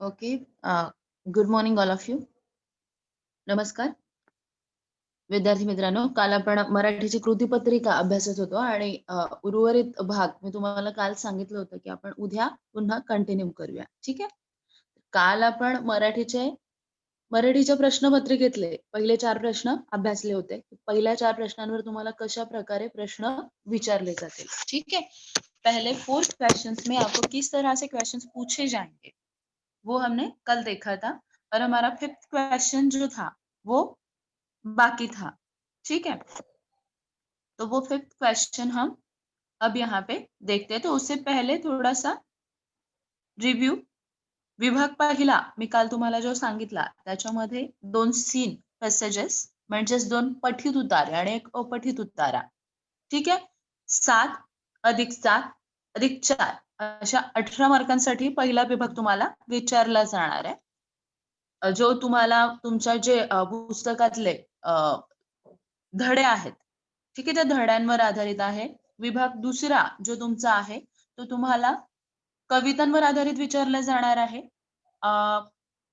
Okay. Good morning all of you. नमस्कार. विद्यार्थी मित्रांनो, काल आपण मराठीची कृतीपत्रिका अभ्यासत होतो आणि उर्वरित भाग मी तुम्हाला काल सांगितलं होतं, की आपण उद्या पुन्हा कंटिन्यू करूया. ठीक आहे? काल आपण मराठीच्या प्रश्नपत्रिकेतले पहिले 4 प्रश्न अभ्यासले होते. पहिल्या 4 प्रश्नांवर तुम्हाला कशाप्रकारे प्रश्न विचारले जातील. ठीक है? पहले 4 क्वेश्चंस में आपको किस तरह से क्वेश्चंस पूछे जाएंगे, वो हमने कल देखा था और हमारा 5th क्वेश्चन जो था, वो बाकी था। ठीक है? तो वो 5th क्वेश्चन हम अब यहाँ पे देखते हैं। तो उससे पहले थोड़ा-सा रिव्ह्यू. विभाग पहिला मी काल तुम्हाला जो सांगितला, त्याच्यामध्ये 2 सीन पॅसेजेस म्हणजेच 2 पठित उतारे आणि 1 अपठित उतारा. ठीक आहे? 7 अधिक 7 अधिक 4 अशा 18 मार्कांसाठी पहिला विभाग तुम्हाला विचारला जाणार आहे. जो तुम्हाला तुमच्या जे पुस्तकातले धडे आहेत. ठीक आहे. त्या धड्यांवर आधारित आहे. विभाग दुसरा जो तुमचा आहे, तो तुम्हाला कवितांवर आधारित विचारला जाणार आहे.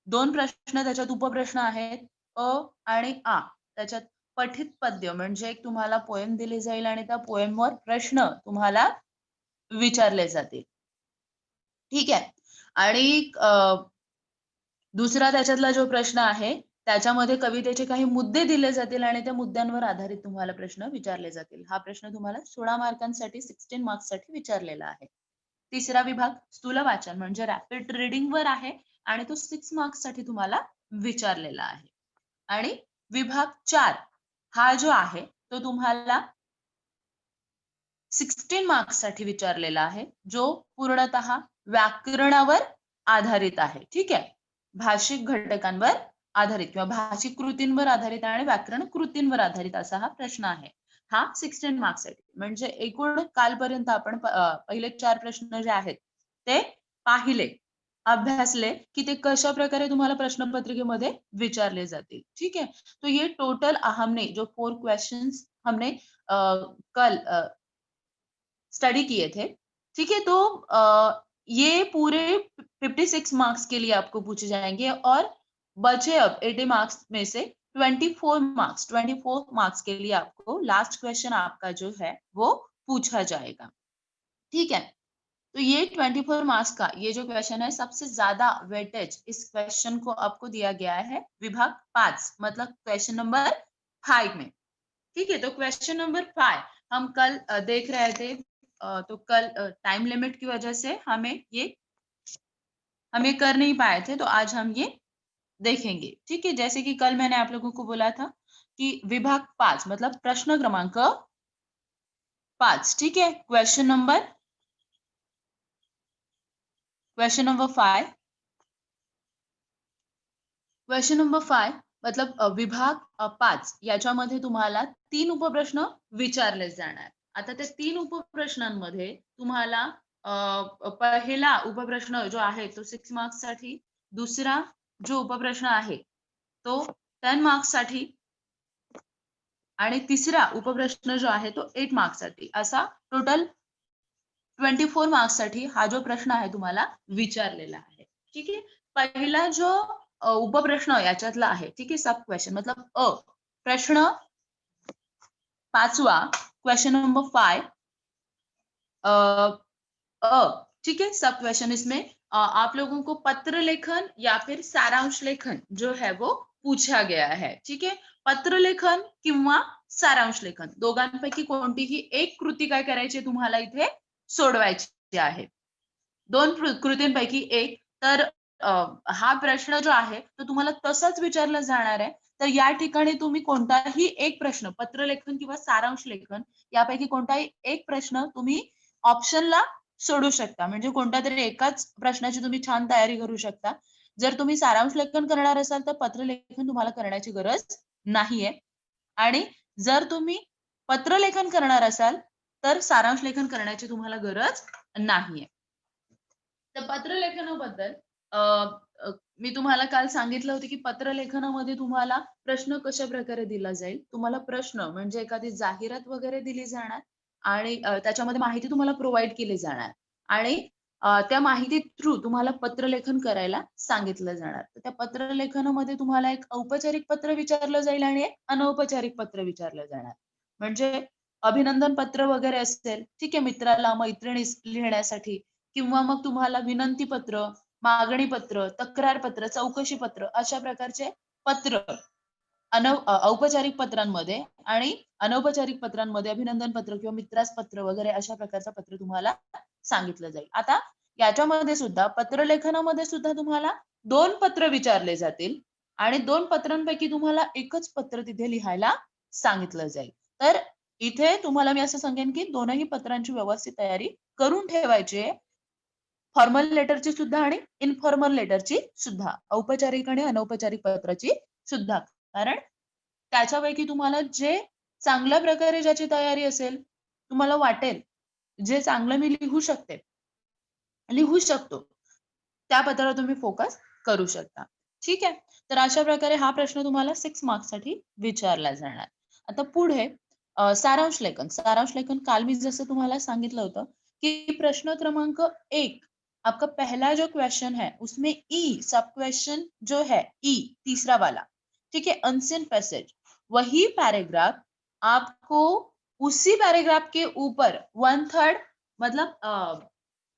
2 प्रश्न त्याच्यात उपप्रश्न आहेत. अ आणि आ. त्याच्यात पठित पद्य म्हणजे एक तुम्हाला पोएम दिली जाईल आणि त्या पोएमवर प्रश्न तुम्हाला विचारले जातील. ठीक आहे. आणि दुसरा त्याच्यातला जो प्रश्न आहे, त्याच्यामध्ये कवितेचे काही मुद्दे दिले जातील आणि त्या मुद्द्यांवर आधारित तुम्हाला प्रश्न विचारले जातील. हा प्रश्न तुम्हाला 16 मार्कांसाठी 16 मार्क्ससाठी विचारलेला आहे. तिसरा विभाग स्थूल वाचन म्हणजे रॅपिड रीडिंगवर आहे आणि तो 6 मार्क्ससाठी तुम्हाला विचारलेला आहे. आणि विभाग 4 हा जो आहे, तो तुम्हाला 16 मार्क्ससाठी विचारलेला आहे, जो पूर्णतः व्याकरणावर आधारित आहे. ठीक आहे? भाषिक घटकांवर आधारित किंवा भाषिक कृतींवर आधारित आणि व्याकरण कृतींवर आधारित असा हा प्रश्न आहे. हा 16 मार्क्ससाठी. म्हणजे एकूण कालपर्यंत आपण पहिले 4 प्रश्न जे आहेत, ते पाहिले, अभ्यासले, की ते कशाप्रकारे तुम्हाला प्रश्नपत्रिकेमध्ये विचारले जातील. ठीक है? तो ये टोटल हमने जो 4 क्वेश्चंस हमने कल स्टडी किए थे। ठीक है? तो ये पूरे 56 मार्क्स के लिए आपको पूछे जाएंगे और बचे अब 80 मार्क्स में से 24 मार्क्स के लिए आपको लास्ट क्वेश्चन आपका जो है वो पूछा जाएगा। ठीक है? तो ये 24 मार्क्स का ये जो क्वेश्चन है, सबसे ज्यादा वेटेज इस क्वेश्चन को आपको दिया गया है विभाग 5 मतलब क्वेश्चन नंबर 5 में। ठीक है? तो क्वेश्चन नंबर 5 हम कल देख रहे थे। तो कल टाइम लिमिट की वजह से हम ये कर नहीं पाए थे, तो आज हम ये देखेंगे। ठीक है? जैसे कि कल मैंने आप लोगों को बोला था कि विभाग 5 मतलब प्रश्न क्रमांक 5। ठीक है? क्वेश्चन नंबर 5 क्वेश्चन नंबर 5 मतलब विभाग 5 याच्यामध्ये तुम्हाला 3 उपप्रश्न विचारले जाणार. आता त्या 3 उपप्रश्नांमध्ये तुम्हाला पहिला उपप्रश्न जो आहे तो 6 मार्क्ससाठी, दुसरा जो उपप्रश्न आहे तो 10 मार्क्ससाठी आणि तिसरा उपप्रश्न जो आहे तो 8 मार्क्ससाठी. असा टोटल 24 मार्क्ससाठी हा जो प्रश्न आहे तुम्हाला विचारलेला आहे. ठीक आहे? पहिला जो उपप्रश्न याच्यातला आहे, ठीक आहे, सब क्वेश्चन मतलब प्रश्न 5वां क्वेश्चन नंबर 5 ठीक है, सब क्वेश्चन इसमें आप लोगों को पत्र लेखन या फिर सारांश लेखन जो है वो पूछा गया है. ठीक आहे? पत्र लेखन किंवा सारांश लेखन दोघांपैकी कोणतीही एक कृती काय करायची तुम्हाला इथे सोडवायची आहे. 2 कृतींपैकी एक. तर हा प्रश्न जो आहे तो तुम्हाला तसाच विचारला जाणार आहे. तर या ठिकाणी तुम्ही कोणताही एक प्रश्न पत्रलेखन किंवा सारांश लेखन यापैकी कोणताही एक प्रश्न तुम्ही ऑप्शनला सोडू शकता. म्हणजे कोणत्यातरी एकाच प्रश्नाची तुम्ही छान तयारी करू शकता. जर तुम्ही सारांश लेखन करणार असाल तर पत्रलेखन तुम्हाला करण्याची गरज नाहीये. आणि जर तुम्ही पत्रलेखन करणार असाल तर सारांश लेखन करण्याची तुम्हाला गरज नाहीये. तर पत्रलेखनाबद्दल मी तुम्हाला काल सांगितलं होतं की पत्रलेखनामध्ये तुम्हाला प्रश्न कशा प्रकारे दिला जाईल. तुम्हाला प्रश्न म्हणजे एखादी जाहिरात वगैरे दिली जाणार आणि त्याच्यामध्ये माहिती तुम्हाला प्रोव्हाईड केली जाणार आणि त्या माहिती थ्रू तुम्हाला पत्रलेखन करायला सांगितलं जाणार. तर त्या पत्रलेखनामध्ये तुम्हाला एक औपचारिक पत्र विचारलं जाईल आणि एक अनौपचारिक पत्र विचारलं जाणार. म्हणजे अभिनंदन पत्र वगैरे असेल, ठीक आहे, मित्राला, मैत्रिणीस लिहिण्यासाठी किंवा मग तुम्हाला विनंती पत्र, मागणी पत्र, तक्रार पत्र, चौकशी पत्र अशा प्रकारचे पत्र औपचारिक पत्रांमध्ये आणि अनौपचारिक पत्रांमध्ये अभिनंदन पत्र किंवा मित्रास पत्र वगैरे अशा प्रकारचं पत्र तुम्हाला सांगितलं जाईल. आता याच्यामध्ये सुद्धा पत्रलेखनामध्ये सुद्धा तुम्हाला 2 पत्र विचारले जातील आणि 2 पत्रांपैकी तुम्हाला एकच पत्र तिथे लिहायला सांगितलं जाईल. तर इथे तुम्हाला मी असं सांगेन, की दोनही पत्रांची व्यवस्थित तयारी करून ठेवायची आहे. फॉर्मल लेटरची सुद्धा आणि इन्फॉर्मल लेटरची सुद्धा. औपचारिक आणि अनौपचारिक पत्राची सुद्धा. कारण त्याच्यापैकी तुम्हाला जे चांगल्या प्रकारे ज्याची तयारी असेल, तुम्हाला वाटेल, जे चांगलं मी लिहू शकतो. त्या पत्रावर तुम्ही फोकस करू शकता. ठीक आहे. तर अशा प्रकारे हा प्रश्न तुम्हाला 6 मार्क्ससाठी विचारला जाणार. आता पुढे सारांश लेखन. सारांश लेखन काल मी जसं तुम्हाला सांगितलं होतं, की प्रश्न क्रमांक 1 आपका पहला जो क्वेश्चन है, उसमें सब क्वेश्चन जो है तीसरा वाला, ठीक है, अनसीन पैसेज, वही पैराग्राफ आपको उसी पैराग्राफ के ऊपर 1/3 मतलब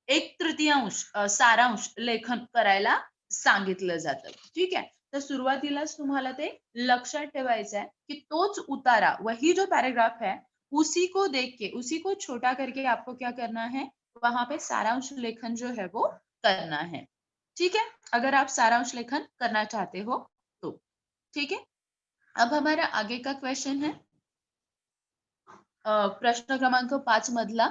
1/3 सारांश लेखन करायला सांगितलं जातं. ठीक है. तर सुरुवातीलाच तुम्हाला ते लक्षात ठेवायचं आहे, की तोच उतारा, वही जो पैराग्राफ है, उसी को देख के, उसी को छोटा करके आपको क्या करना है, वहां पे सारांश लेखन जो है वो करना है. ठीक है. अगर आप सारांश लेखन करना चाहते हो तो. ठीक है. अब हमारा आगे का क्वेश्चन है प्रश्न क्रमांक 5 मधला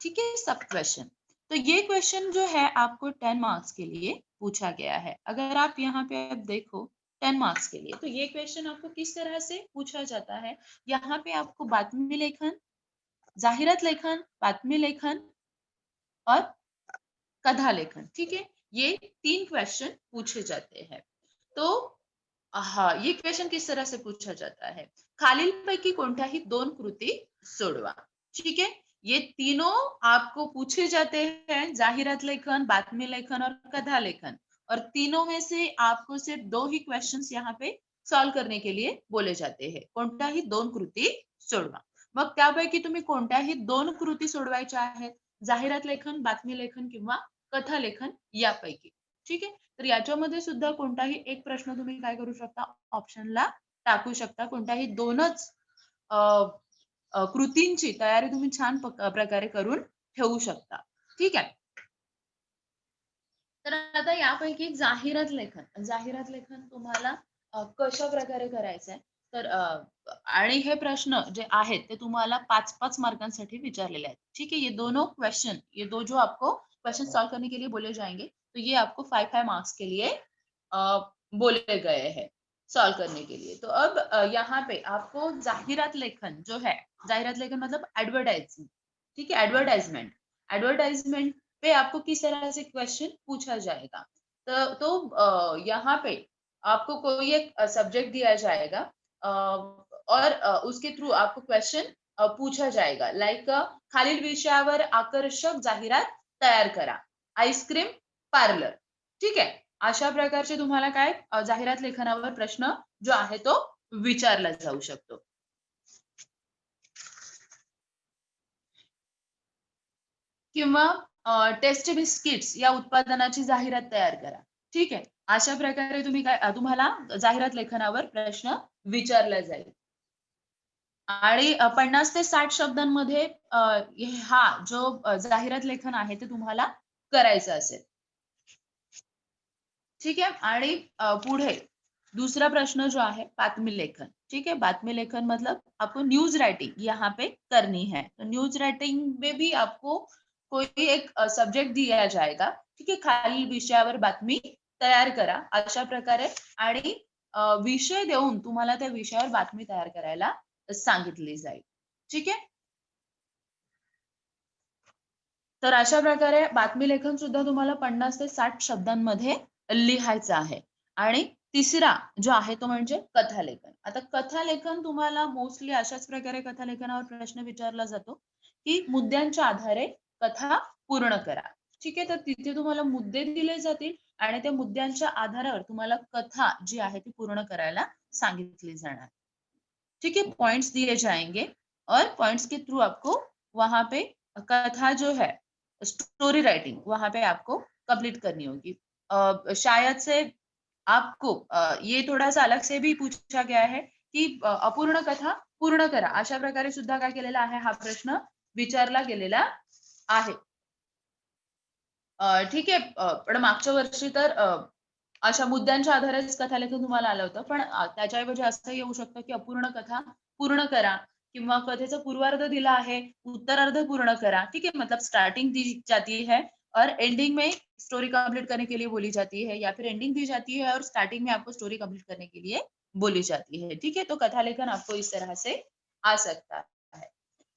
ठीक है, सब क्वेश्चन. तो ये क्वेश्चन जो है आपको 10 मार्क्स के लिए पूछा गया है. अगर आप यहाँ पे अब देखो 10 मार्क्स के लिए, तो ये क्वेश्चन आपको किस तरह से पूछा जाता है. यहाँ पे आपको बातमी लेखन, जाहिरात लेखन, बातमी लेखन और कथा लेखन, ठीक है, ये 3 क्वेश्चन पूछे जाते हैं. तो ये क्वेश्चन किस तरह से पूछा जाता है. खालीलपैकी कोणत्याही 2 कृती सोडवा. ठीक है. ये तीनों आपको पूछे जाते हैं, जाहिरात लेखन, बातमी लेखन और कथा लेखन. और तीनों में से आपको सिर्फ 2 ही क्वेश्चंस यहाँ पे सॉल्व करने के लिए बोले जाते हैं. कोणत्याही 2 कृती सोडवा. मग त्यापैकी तुम्ही कोणत्याही 2 कृती सोडवायच्या आहेत. जाहिरात लेखन, बातमी लेखन किंवा कथा लेखन यापैकी. ठीक आहे. तर याच्यामध्ये सुद्धा कोणताही एक प्रश्न तुम्ही काय करू शकता, ऑप्शनला टाकू शकता. कोणत्याही 2च अ, कृतींची तयारी तुम्ही छान प्रकारे करून ठेवू शकता. ठीक आहे. तर आता यापैकी जाहिरात लेखन तुम्हाला कशाप्रकारे करायचंय? तर आणि हे प्रश्न जे आहेत ते तुम्हाला 5-5 मार्कांसाठी विचारलेले आहेत. ठीक है? ये दोनों क्वेश्चन, ये 2 जो आपको क्वेश्चन सॉल्व करने के लिए बोले जाएंगे, तो ये आपको 5-5 मार्क्स के लिए अ, बोले गए हैं सॉल्व करने के लिए. तो अब यहाँ पे आपको जाहिरात लेखन मतलब एडवर्टाइजिंग, ठीक है, एडवर्टाइजमेंट. एडवर्टाइजमेंट पे आपको किस तरह से क्वेश्चन पूछा जाएगा. यहाँ पे आपको कोई एक सब्जेक्ट दिया जाएगा और उसके थ्रू आपको क्वेश्चन पूछा जाएगा. लाइक खालील विषयावर आकर्षक जाहिरात तयार करा. Ice cream parlour. ठीक आहे. अशा प्रकारचे तुम्हाला काय जाहिरात लेखनावर प्रश्न जो आहे तो विचारला जाऊ शकतो. किंवा टेस्ट बिस्किट्स या उत्पादनाची जाहिरात तयार करा. ठीक आहे. अशा प्रकारे तुम्हाला जाहिरात लेखनावर प्रश्न विचारला जाईल. आणि 50 ते 60 शब्दांमध्ये हा जो जाहिरात लेखन आहे ते तुम्हाला करायचं असेल. ठीक है. आणि पुढे दूसरा प्रश्न जो है बातमी लेखन. ठीक है. बातमी लेखन मतलब आपको न्यूज राइटिंग यहाँ पे करनी है. तो न्यूज राइटिंग में भी आपको कोई एक सब्जेक्ट दिया जाएगा. ठीक है. खालील विषयावर बातमी तयार करा अशा प्रकारे आणि विषय देऊन तुम्हाला त्या विषयावर बातमी तयार करायला सांगितली जाईल. ठीक आहे. तर अशा प्रकारे बातमी लेखन सुद्धा तुम्हाला 50 ते 60 शब्दांमध्ये लिहायचं आहे. आणि तिसरा जो आहे तो म्हणजे कथालेखन. आता कथालेखन तुम्हाला मोस्टली अशाच प्रकारे कथालेखनावर प्रश्न विचारला जातो, की मुद्द्यांच्या आधारे कथा पूर्ण करा. ठीक आहे, तर तिथे तुम्हाला मुद्दे दिले जातील आणि त्या मुद्द्यांच्या आधारावर तुम्हाला कथा जी आहे ती पूर्ण करायला सांगितली जाणार. ठीक है, पॉइंट्स दिए जाएंगे और पॉइंट्स के थ्रू आपको वहां पे कथा जो है, स्टोरी राइटिंग वहां पे आपको कंप्लीट करनी होगी. शायद से आपको ये थोड़ा सा अलग से भी पूछा गया है की अपूर्ण कथा पूर्ण करा, अशा प्रकारे सुद्धा काय केलेला आहे, हा प्रश्न विचारला गेलेला आहे. ठीक आहे. पण मागच्या वर्षी तर अशा मुद्द्यांच्या आधारेच कथालेखन तुम्हाला आलं होतं. पण त्याच्याऐवजी असंही येऊ शकतं, की अपूर्ण कथा पूर्ण करा किंवा कथेचा पूर्वार्ध दिला आहे, उत्तरार्ध पूर्ण करा. ठीक है? मतलब स्टार्टिंग दी जाती है और एंडिंग में स्टोरी कंप्लीट करने के लिए बोली जाती है, या फिर एंडिंग दी जाती है और स्टार्टिंग में आपको स्टोरी कंप्लीट करने के लिए बोली जाती है. ठीक है? तो कथा लेखन आपको इस तरह से आ सकता है.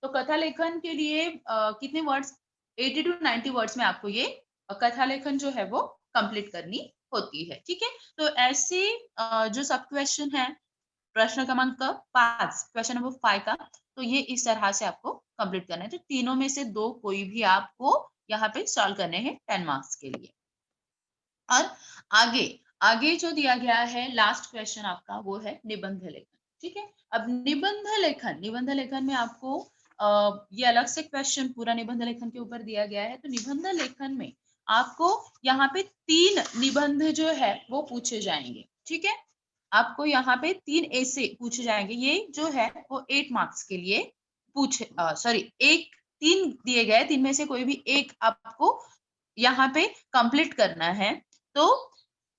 तो कथा लेखन के लिए कितने वर्ड्स, 80 टू 90 वर्ड्स में आपको ये कथा लेखन जो है वो कंप्लीट करनी होती है. ठीक है, तो ऐसे जो सब क्वेश्चन है, प्रश्न क्रमांक 5, क्वेश्चन नंबर 5 का, तो ये इस तरह से आपको कंप्लीट करना है. तो तीनों में से दो कोई भी आपको यहाँ पे सॉल्व करने हैं 10 मार्क्स के लिए. और आगे आगे जो दिया गया है लास्ट क्वेश्चन आपका, वो है निबंध लेखन. ठीक है, अब निबंध लेखन में आपको ये अलग से क्वेश्चन पूरा निबंध लेखन के ऊपर दिया गया है. तो निबंध लेखन में आपको यहाँ पे 3 निबंध जो है वो पूछे जाएंगे. ठीक है, आपको यहाँ पे 3 ऐसे पूछे जाएंगे. ये जो है वो 8 मार्क्स के लिए पूछे, सॉरी, एक 3 दिए गए, 3 में से कोई भी एक आपको यहाँ पे कंप्लीट करना है. तो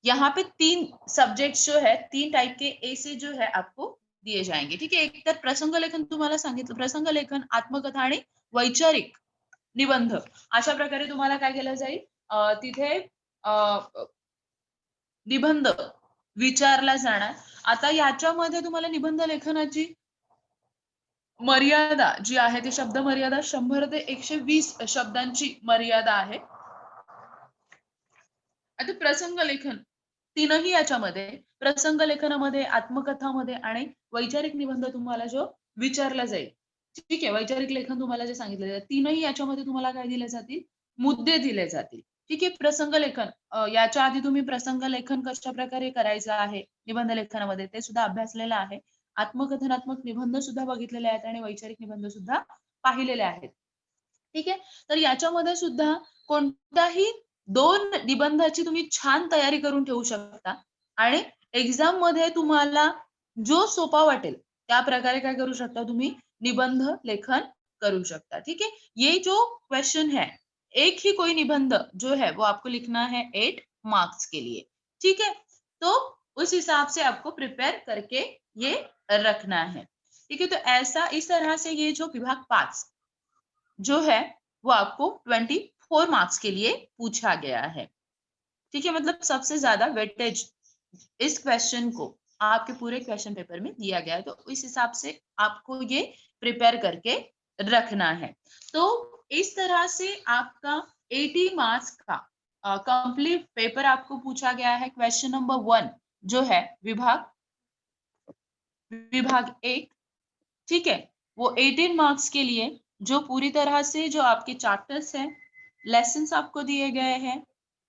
यहाँ पे 3 सब्जेक्ट्स जो है, 3 टाइप के ऐसे जो है आपको दिए जाएंगे. ठीक है, एक तर प्रसंग लेखन तुम्हाला सांगितलं, प्रसंग लेखन, आत्मकथा आणि वैचारिक निबंध, अशा प्रकारे तुम्हाला काय केलं जाईल, तिथे निबंध विचारला जाणार. आता याच्यामध्ये तुम्हाला निबंध लेखनाची मर्यादा जी आहे ती शब्द मर्यादा 100 ते 120 शब्दांची मर्यादा आहे. आता प्रसंग लेखन, तीनही याच्यामध्ये, प्रसंग लेखनामध्ये, आत्मकथामध्ये आणि वैचारिक निबंध तुम्हाला जो विचारला जाईल. ठीक आहे, वैचारिक लेखन तुम्हाला जे सांगितलं जाईल, तीनही याच्यामध्ये तुम्हाला काय दिले जातील, मुद्दे दिले जातील. ठीक आहे, प्रसंग लेखन, याच्या आधी तुम्ही प्रसंग लेखन कशा प्रकारे करायचं आहे निबंध लेखनामध्ये ते सुद्धा अभ्यासलेलं आहे. आत्मकथनात्मक निबंध सुद्धा बघितलेले आहेत आणि वैचारिक निबंध सुद्धा पाहिलेले आहेत. ठीक आहे, तर याच्यामध्ये सुद्धा कोणताही 2 निबंधाची तुम्ही छान तयारी करून ठेवू शकता आणि एक्झाम मध्ये तुम्हाला जो सोपा वाटेल त्या प्रकारे काय करू शकता, तुम्ही निबंध लेखन करू शकता. ठीक है, ये जो क्वेश्चन है, एक ही कोई निबंध जो है वो आपको लिखना है 8 मार्क्स के लिए. ठीक है, तो उस हिसाब से आपको प्रिपेयर करके ये रखना है. ठीक है, तो ऐसा इस तरह से ये जो विभाग 5 जो है वो आपको 24 मार्क्स के लिए पूछा गया है. ठीक है, मतलब सबसे ज्यादा वेटेज इस क्वेश्चन को आपके पूरे क्वेश्चन पेपर में दिया गया है. तो इस हिसाब से आपको ये प्रिपेयर करके रखना है. तो इस तरह से आपका 80 मार्क्स का कंप्लीट पेपर आपको पूछा गया है. क्वेश्चन नंबर 1 जो है विभाग विभाग 1, ठीक है, वो 18 मार्क्स के लिए जो पूरी तरह से जो आपके चैप्टर्स हैं, लेसन्स आपको दिए गए हैं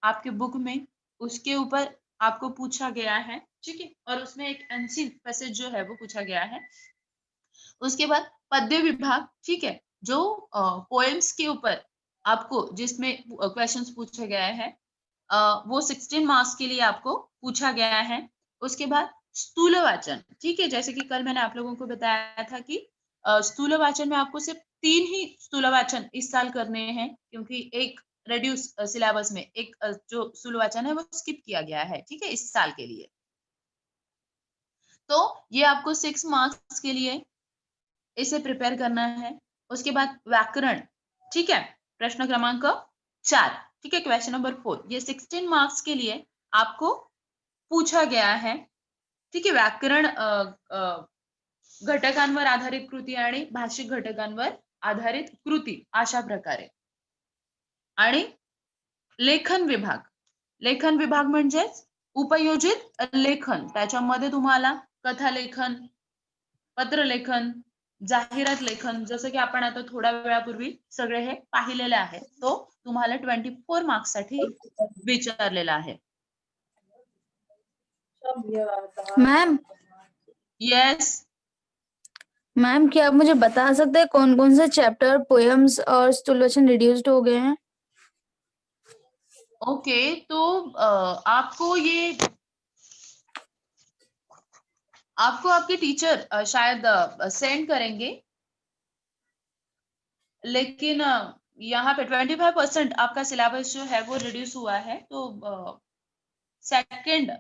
आपके बुक में, उसके ऊपर आपको पूछा गया है. ठीक है, और उसमें एक एमसी पैसेज जो है वो पूछा गया है. उसके बाद पद्य विभाग, ठीक है, जो पोएम्स के ऊपर आपको जिसमें क्वेश्चंस पूछे गए हैं, वो 16 मार्क्स के लिए आपको पूछा गया है. उसके बाद स्थूल वाचन, ठीक है, जैसे कि कल मैंने आप लोगों को बताया था कि स्थूल वाचन में आपको सिर्फ 3 ही स्थूल वाचन इस साल करने हैं, क्योंकि एक रेड्यूस सिलेबस में एक जो स्थूल वाचन है वो स्किप किया गया है. ठीक है, इस साल के लिए. तो ये आपको 6 मार्क्स के लिए इसे प्रिपेयर करना है. उसके बाद व्याकरण, ठीक है, प्रश्न क्रमांक 4, ठीक है, क्वेश्चन नंबर 4, ये 16 मार्क्स के लिए आपको पूछा गया है. ठीक है, व्याकरण घटकांवर आधारित कृती आणि भाषिक घटकांवर आधारित कृती अशा प्रकारे. आणि लेखन विभाग म्हणजेच उपयोजित लेखन, त्याच्यामध्ये तुम्हाला कथा लेखन, पत्रलेखन, जाहिरात लेखन, जसं की आपण आता थोड्या वेळापूर्वी सगळे हे पाहिलेले आहे, तो तुम्हाला 24 मार्क्ससाठी विचारलेला आहे. Ma'am yes. मैम क्या आप मुझे बता सकते हैं कौन कौन से चैप्टर पोएम्स और स्टूलेशन रिड्यूस्ड हो गए हैं? ओके, तो आपको आपके टीचर शायद सेंड करेंगे, लेकिन यहाँ पे 25% आपका सिलेबस जो है वो रिड्यूस हुआ है. तो सेकंड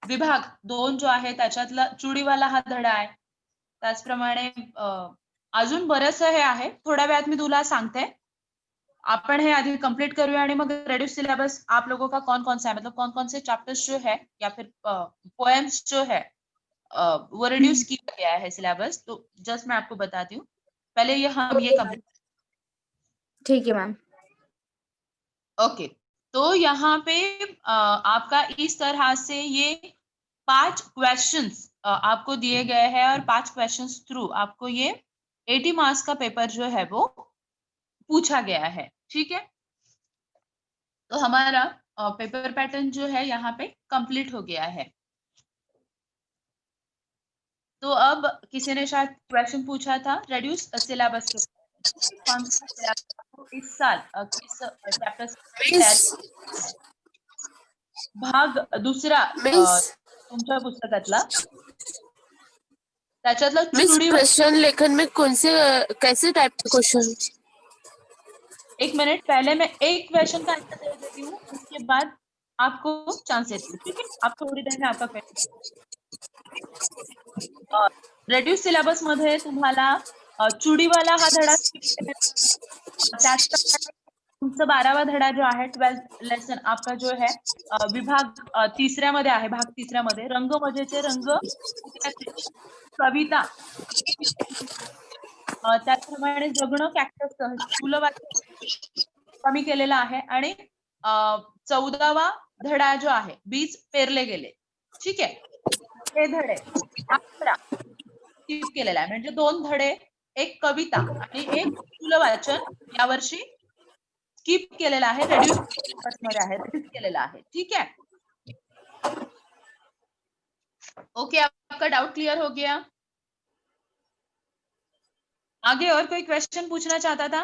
विभाग 2 जो आहे त्याच्यातला चुडीवाला हा धडा आहे. त्याचप्रमाणे अजून बरंचसं हे आहे. थोड्या वेळात मी तुला सांगते. अपन है आदि कंप्लीट करूँ आणि मग रेड्यूस सिलेबस आप लोगों का कौन कौन सा है, मतलब कौन कौन से चैप्टर्स जो है या फिर पोएम्स जो है वो रिड्यूस किया गया है सिलेबस. तो जस्ट मैं आपको बताती हूँ. पहले हम ये कंप्लीट. ठीक है मैम. ओके, तो यहाँ पे आपका इस तरह से ये 5 क्वेश्चंस आपको दिए गए हैं और 5 क्वेश्चंस थ्रू आपको ये 80 मार्क्स का पेपर जो है वो पूछा गया है. ठीक है, तो हमारा पेपर पैटर्न जो है यहाँ पे कंप्लीट हो गया है. तो अब किसी ने शायद क्वेश्चन पूछा था रेड्यूस सिलेबस के कौन सा सिलेबस इस साल किस चैप्टर मिस भाग दुसरा मिस तुमच्या पुस्तकातला त्याच्यातला मिस चुडी. प्रश्न लेखन में कौन से कैसे टाइप के क्वेश्चन? एक मिनट, पहले मैं एक क्वेश्चन का आंसर दे देती हूँ, उसके बाद आपको चांस देती हूँ. ठीक है, आप थोड़ी देर में आपका क्वेश्चन. रेड्यूस सिलेबस मध्ये तुम्हाला चुडीवाला हा धडा त्याचप्रमाणे तुमचा 12वा धडा जो आहे 12th लेसन आपका जो है विभाग तिसऱ्यामध्ये आहे. भाग तिसऱ्यामध्ये रंगमजेचे रंग, कविता, त्याचप्रमाणे जगणं कॅक्टससह स्थूलवाक्य कमी केलेला आहे आणि 14वा धडा जो आहे बीज पेरले गेले. ठीक आहे, हे धडे 11 स्किप केलेला आहे. म्हणजे 2 धडे, एक कविता आणि एक स्थूलवाचन यावर्षी स्किप केलेला आहे. रेड्यूस मध्ये आहे, रेड्यूस केलेला आहे. ठीक है, ओके. आपका डाउट क्लियर हो गया? आगे और कोई क्वेश्चन पूछना चाहता था?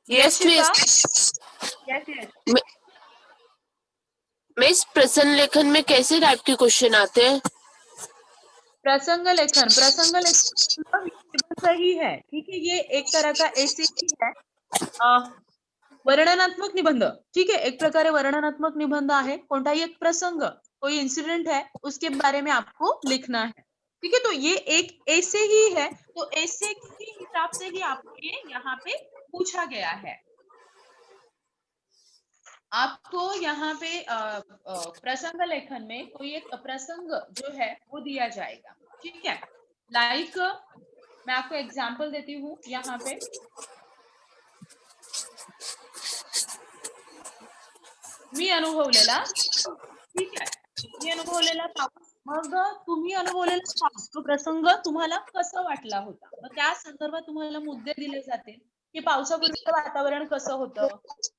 Yes Shilpa? Miss. Yes yes. Miss प्रश्न लेखन में कैसे टाइप के क्वेश्चन आते हैं? प्रसंग लेखन निबंध ही है. ठीक है, ये एक तरह का ऐसे ही है. वर्णनात्मक निबंध. ठीक है, एक प्रकारे वर्णनात्मक निबंध आहे. कोणताही एक प्रसंग, कोई इंसिडेंट है, उसके बारे में आपको लिखना है. ठीक है, तो ये एक ऐसे ही है. तो ऐसे के हिसाब से ही आपको ये यहाँ पे पूछा गया है. आपको यहाँ पे प्रसंग लेखन में कोई एक प्रसंग जो है वो दिया जाएगा. ठीक है, लाइक मैं आपको एग्जाम्पल देती हूँ यहाँ पे. मी अनुभवलेला, ठीक आहे, मी अनुभवलेला पाऊस. मग तुम्ही अनुभवलेला पाऊस तो प्रसंग तुम्हाला कसा वाटला होता. मग त्या संदर्भात तुम्हाला मुद्दे दिले जातील की पावसापूर्वीचं वातावरण कसं होतं,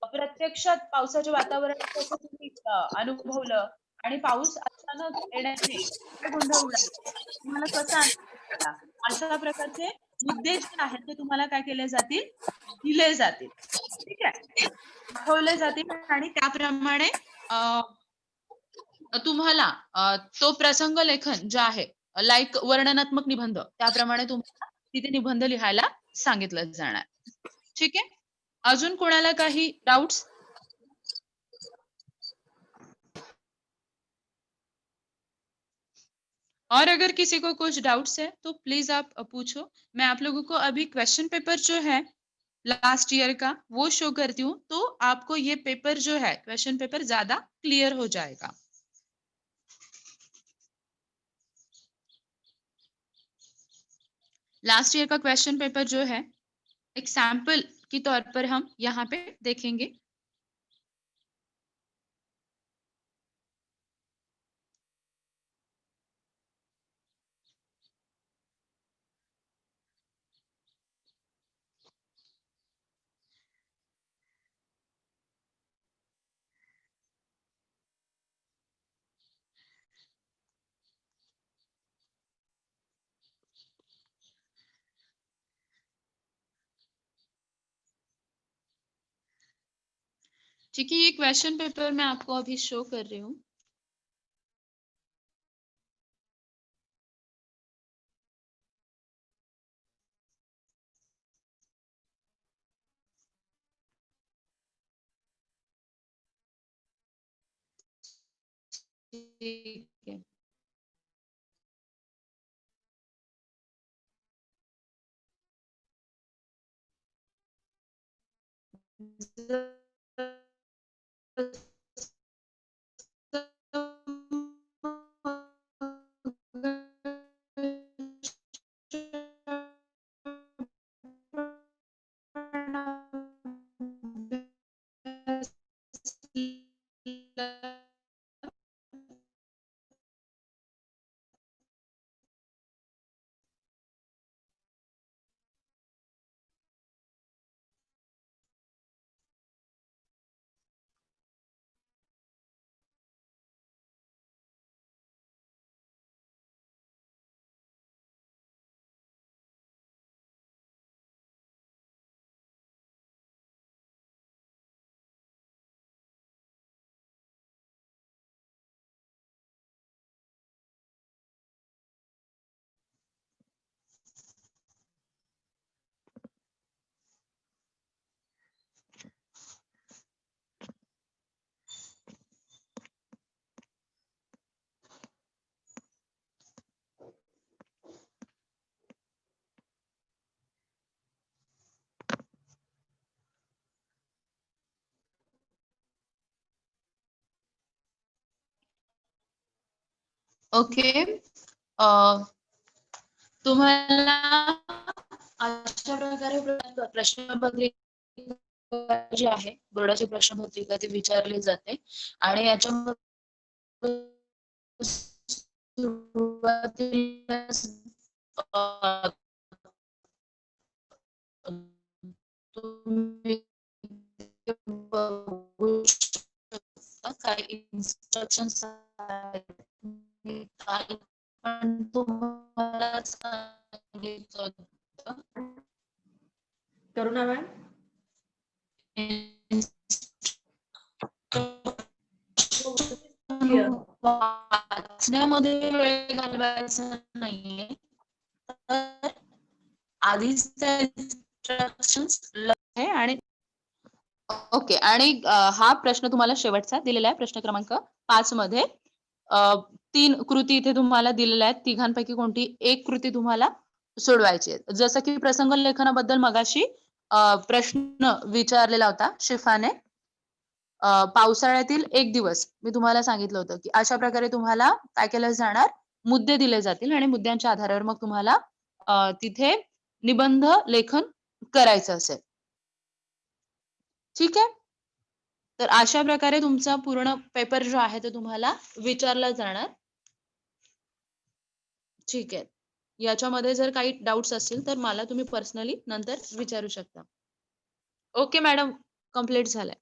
प्रत्यक्षात पावसाचे वातावरण कसं तुम्ही अनुभवलं आणि पाऊस अचानक येण्याने काय गोंधळ उडाला, तुम्हाला कसा अनुभव आला. अशा प्रकारचे मुद्दे जे आहेत ते तुम्हाला काय केले जातील, दिले जातील. ठीक आहे, दाखवले जातील आणि त्याप्रमाणे तुम्हाला तो प्रसंग लेखन जे आहे लाइक वर्णनात्मक निबंध त्याप्रमाणे तुम्हाला तिथे निबंध लिहायला सांगितलं जाणार. ठीक आहे, अजून कोणाला काही डाउट्स? और अगर किसी को कुछ डाउट्स है तो प्लीज आप पूछो. मैं आप लोगों को अभी क्वेश्चन पेपर जो है लास्ट ईयर का वो शो करती हूँ, तो आपको ये पेपर जो है क्वेश्चन पेपर ज्यादा क्लियर हो जाएगा. लास्ट ईयर का क्वेश्चन पेपर जो है एक सैंपल के तौर पर हम यहाँ पे देखेंगे. ठीक है, ये क्वेश्चन पेपर मैं आपको अभी शो कर रही हूँ। ठीक है। ओके. तुम्हाला अशा प्रकारे प्रश्नपत्रिका जी आहे, बोर्डाची प्रश्नपत्रिका ती विचारली जाते आणि याच्यामध्ये सुरुवातीला तुम्ही बघू शकता काही इन्स्ट्रक्शन्स आहेत. मी काल पण तुम्हाला सांगितलं होतं. करुणा मॅम वाचण्यामध्ये वेळ घालवायचा नाहीये, तर आधीच त्या इन्स्ट्रक्शन्स आहे आणि ओके. आणि हा प्रश्न तुम्हाला शेवटचा दिलेला आहे, प्रश्न क्रमांक 5 मध्ये 3 कृती इथे तुम्हाला दिलेल्या आहेत. तिघांपैकी कोणती एक कृती तुम्हाला सोडवायची आहे. जसं की प्रसंग लेखनाबद्दल मगाशी प्रश्न विचारलेला होता शिफाने. पावसाळ्यातील एक दिवस मी तुम्हाला सांगितलं होतं, की अशा प्रकारे तुम्हाला काय केलं जाणार, मुद्दे दिले जातील आणि मुद्द्यांच्या आधारावर मग तुम्हाला तिथे निबंध लेखन करायचं असेल. ठीक आहे? तर अशा प्रकारे तुमचा पूर्ण पेपर जो आहे तो तुम्हाला विचारला जाणार. ठीक आहे. याच्यामध्ये जर काही डाउट्स असतील तर मला तुम्ही पर्सनली नंतर विचारू शकता. ओके मॅडम, कंप्लीट झालंय.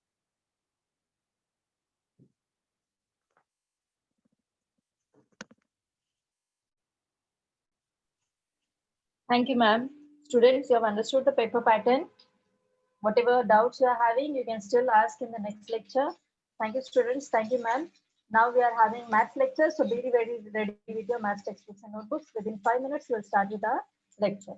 Thank you, ma'am. Students, you have understood the paper pattern. Whatever doubts you are having, you can still ask in the next lecture. Thank you, students. Thank you, ma'am. Now we are having maths lecture, so be ready with your maths textbooks and notebooks. Within 5 minutes, we will start with our lecture.